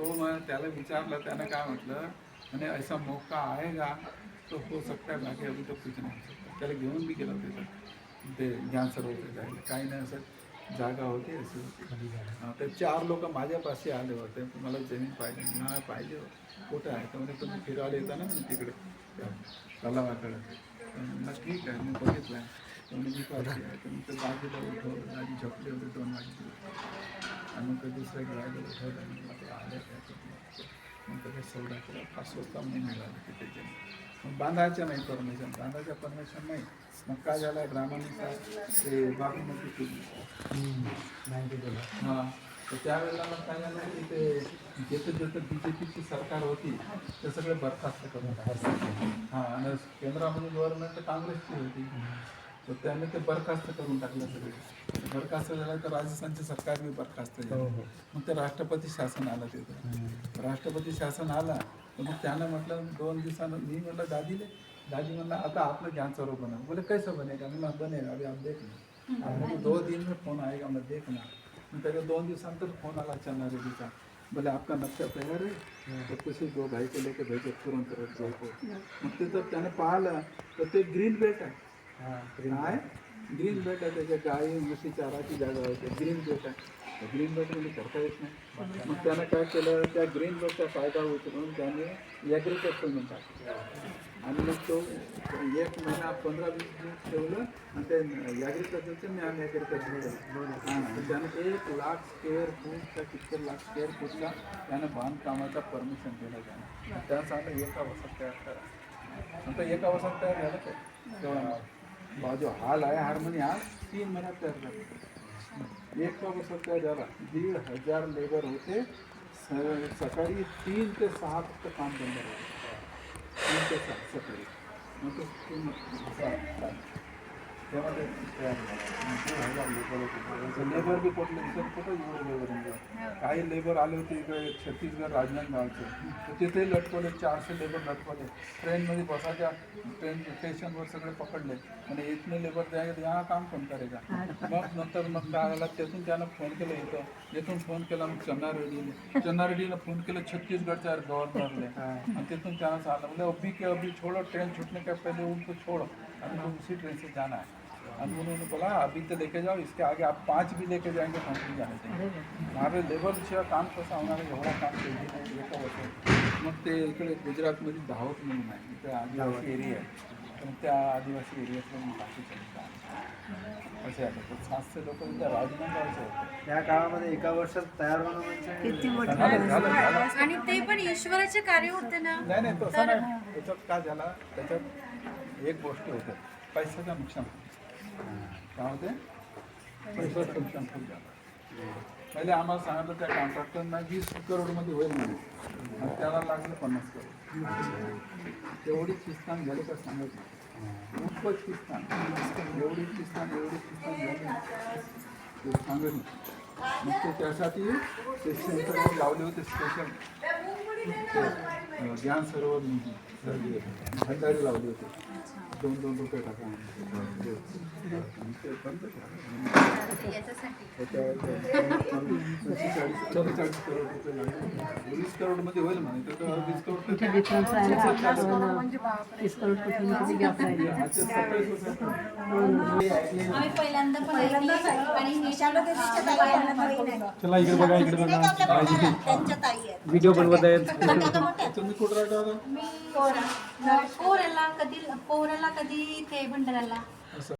तो मग त्याला विचारलं, त्यानं काय म्हटलं म्हणे ऐसा मौका आएगा तो हो सकता है, बाकी अभी तो कुछ नाही हो सकता. त्याला घेऊन बी गेलं तिथं ते ज्ञान सरोवर जायला, काही नाही असं जागा होती अशी होती. तर 4 लोक माझ्यापाशी आले होते, मला जमीन पाहिजे. नाही पाहिजे कुठं आहे तर म्हणजे तुम्ही फिरायला येता ना तिकडे त्या तलावाकडे. म्हणलं ठीक आहे, मी बघितलं आहे. मी पाहिजे आहे तर मग ते बाजूला उठवलं, आधी झोपले होते 2 वाजता आणि मग दुसऱ्या गिरायला उठवलं. मग ते आले काय मग त्याच्या सौदा केला, 500 काम नाही मिळालं तिथे जमीन. मग बांधायचं नाही परमिशन, बांधायचं परमिशन नाही. मग काय झालं ग्रामानुसार ते बागमती केली हां. तर त्यावेळेला मग काय झालं की ते जिथं BJPची सरकार होती ते सगळे बरखास्त करून टाकलं. हां, आणि केंद्रामध्ये गव्हर्नमेंट काँग्रेसची होती, तर त्याने ते बरखास्त करून टाकलं सगळे. बरखास्त झालं तर राजस्थानचे सरकार बी बरखास्त झालं. मग ते राष्ट्रपती शासन आलं तिथं. राष्ट्रपती शासन आला तर मग त्यानं म्हटलं 2 दिवसानं, मी म्हटलं दादी म्हणला आता आपलं ज्ञान सरोवर बना. बोले कैसे बनेगा? मैं बनेगा अभी आप देखना. 2 दिन में फोन आएगा, मैं देखना. मग त्याच्या 2 दिवसानंतर फोन आला चन्ना रेड्डीचा. बोले आपका नक्शा तयार है तो किसी 2 भाई को लेके भेजो तुरंत जयपूर. मग तिथं त्याने पाहिलं तर ते ग्रीन बेल्ट आहे. काय ग्रीन बेल्ट आहे, त्याच्या गाई म्हशी चाराची जागा होते. ग्रीन बेल्ट आहे, ग्रीन बेल्टमध्ये करता येत नाही. मग त्यानं काय केलं, त्या ग्रीन बेल्टचा फायदा उचलून त्याने ॲग्रिकल्चरमध्ये टाकलं. आणि मग तो 1 महिना 15-20 दिवस ठेवलं आणि ते ॲग्रिकल्चरचं मी आम्ही ॲग्रिकल्चर हां. तर त्यानं 1 लाख स्क्वेअर फूटचा, किती लाख स्क्वेअर फूटचा त्यानं बांधकामाचा परमिशन दिलं त्यानं. त्यानं सांगितलं 1 वर्षात तयार करा. नंतर 1 वर्षात तयार झालं ते तेव्हा जो हाल आहे हार्मोनी हाल 3 महिन्यात तयार झाला. 1 वर्षात तयार झाला. 1,500 लेबर होते. सकाळी 3 ते 6 फक्त काम बंद राहतं. 3 ते 6 सकाळी. मग तो तेव्हा ते तयार झाला. लेबर बी कुठले कुठं लेबर काही लेबर आले होते इकडे छत्तीसगड राजनांदगावचे, तर तिथे लटकवले. 400 लेबर लटकवले. ट्रेनमध्ये बसायच्या, ट्रेन स्टेशनवर सगळे पकडले आणि इथले लेबर जायचे यहाँ काम कोण करेगा. मग नंतर मग काय झाला, त्यातून त्यानं फोन केलं इथून फोन केला मग चन्ना रेड्डीने फोन केलं छत्तीसगडच्या गव्हर्नरने. आणि तिथून त्यानं सांगितलं म्हणजे अभी के अभी छोड़ो, ट्रेन छूटने के पहले उनको छोड़ो आणि मग उसी ट्रेन से जाना है. और उन्होंने बोला अभी तो लेके जाओ, इसके आगे आप 5 भी लेके जाएंगे तो हम जाने चाहिए. हमारे लेबरशिवाय काम कसं होणार आहे, एवढा काम केलं नाही एका वर्षात. मग ते इकडे गुजरातमध्ये दाहोद म्हणून आहे, इथे आदिवासी एरिया आहे. पण त्या आदिवासी एरियातलं मी बाकीचं काम असे आहे. तर 700 लोक त्या राजनांदगावचे होते. त्या काळामध्ये 1 वर्षात तयार होणं म्हणजे झालं. आणि ते पण ईश्वराचे कार्य होते ना. नाही तसं नाही. त्याच्यात काय झाला, त्याच्यात एक गोष्ट होते, पैशाचं नुकसान. काय होते, पैशाचं नुकसान खूप झालं. पहिले आम्हाला सांगितलं त्या कॉन्ट्रॅक्टरना 20 करोडमध्ये होईल म्हणून, आणि त्याला लागलं 50 करोड. तेवढी चिस्तान झाली का सांगायचं, खूपच चिस्तान, एवढी चिस्तान झाली ते सांगत नाही. मग ते त्यासाठी ते सेंटर लावले होते स्पेशल ज्ञान सरोवर भंडारी लावले होते. 2-2 रुपये टाका ते बंद याच्यासाठी 44 करोड रुपये लागले. 20 करोडमध्ये होईल म्हणे, तर 20 करोड आम्ही पहिल्यांदा आणि निशाला चला इकडे बघा, इकडे बघा. त्यांच्या ताई आहेत. व्हिडिओ बनवत आहेत. तुम्ही कुठं राहता? मी पोहऱ्याला कधी ते भंडाऱ्याला